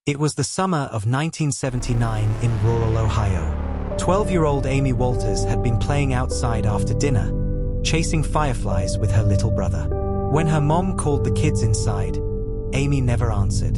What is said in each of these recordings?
It was the summer of 1979 in rural Ohio. 12-year-old Amy Walters had been playing outside after dinner, chasing fireflies with her little brother. When her mom called the kids inside, Amy never answered.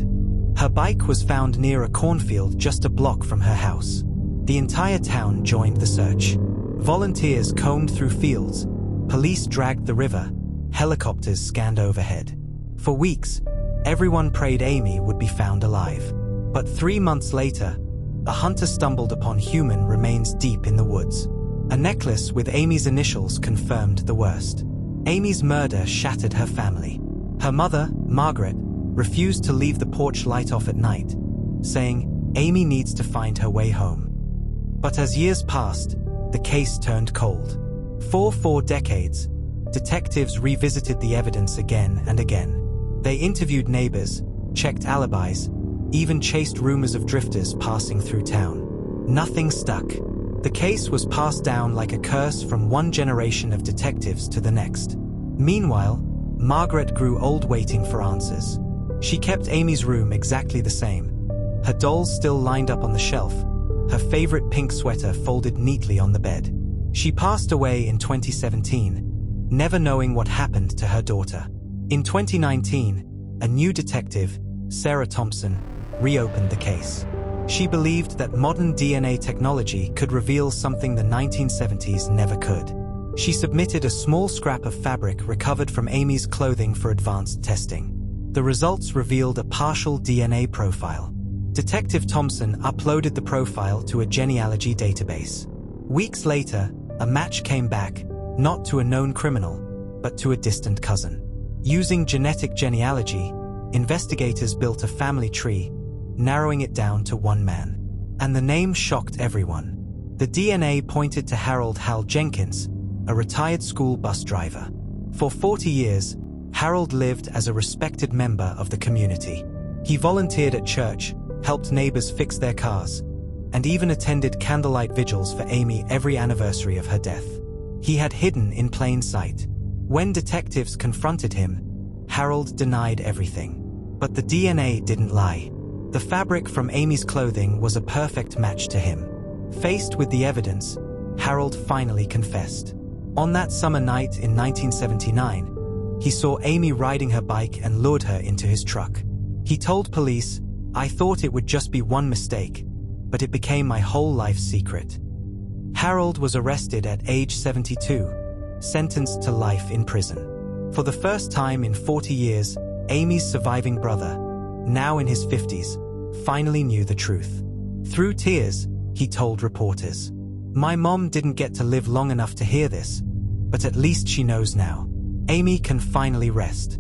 Her bike was found near a cornfield just a block from her house. The entire town joined the search. Volunteers combed through fields, police dragged the river, helicopters scanned overhead. For weeks, everyone prayed Amy would be found alive. But 3 months later, a hunter stumbled upon human remains deep in the woods. A necklace with Amy's initials confirmed the worst. Amy's murder shattered her family. Her mother, Margaret, refused to leave the porch light off at night, saying Amy needs to find her way home. But as years passed, the case turned cold. For 4 decades, detectives revisited the evidence again and again. They interviewed neighbors, checked alibis, even chased rumors of drifters passing through town. Nothing stuck. The case was passed down like a curse from one generation of detectives to the next. Meanwhile, Margaret grew old waiting for answers. She kept Amy's room exactly the same. Her dolls still lined up on the shelf, her favorite pink sweater folded neatly on the bed. She passed away in 2017, never knowing what happened to her daughter. In 2019, a new detective, Sarah Thompson, reopened the case. She believed that modern DNA technology could reveal something the 1970s never could. She submitted a small scrap of fabric recovered from Amy's clothing for advanced testing. The results revealed a partial DNA profile. Detective Thompson uploaded the profile to a genealogy database. Weeks later, a match came back, not to a known criminal, but to a distant cousin. Using genetic genealogy, investigators built a family tree, narrowing it down to one man. And the name shocked everyone. The DNA pointed to Harold Hal Jenkins, a retired school bus driver. For 40 years, Harold lived as a respected member of the community. He volunteered at church, helped neighbors fix their cars, and even attended candlelight vigils for Amy every anniversary of her death. He had hidden in plain sight. When detectives confronted him, Harold denied everything. But the DNA didn't lie. The fabric from Amy's clothing was a perfect match to him. Faced with the evidence, Harold finally confessed. On that summer night in 1979, he saw Amy riding her bike and lured her into his truck. He told police, "I thought it would just be one mistake, but it became my whole life's secret." Harold was arrested at age 72, sentenced to life in prison. For the first time in 40 years, Amy's surviving brother, now in his 50s, finally knew the truth. Through tears, he told reporters, "My mom didn't get to live long enough to hear this, but at least she knows now. Amy can finally rest."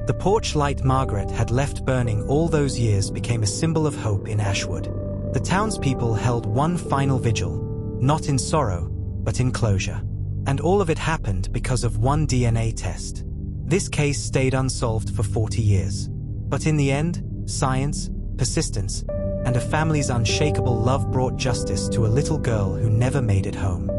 The porch light Margaret had left burning all those years became a symbol of hope in Ashwood. The townspeople held one final vigil, not in sorrow, but in closure. And all of it happened because of one DNA test. This case stayed unsolved for 40 years. But in the end, science, persistence, and a family's unshakable love brought justice to a little girl who never made it home.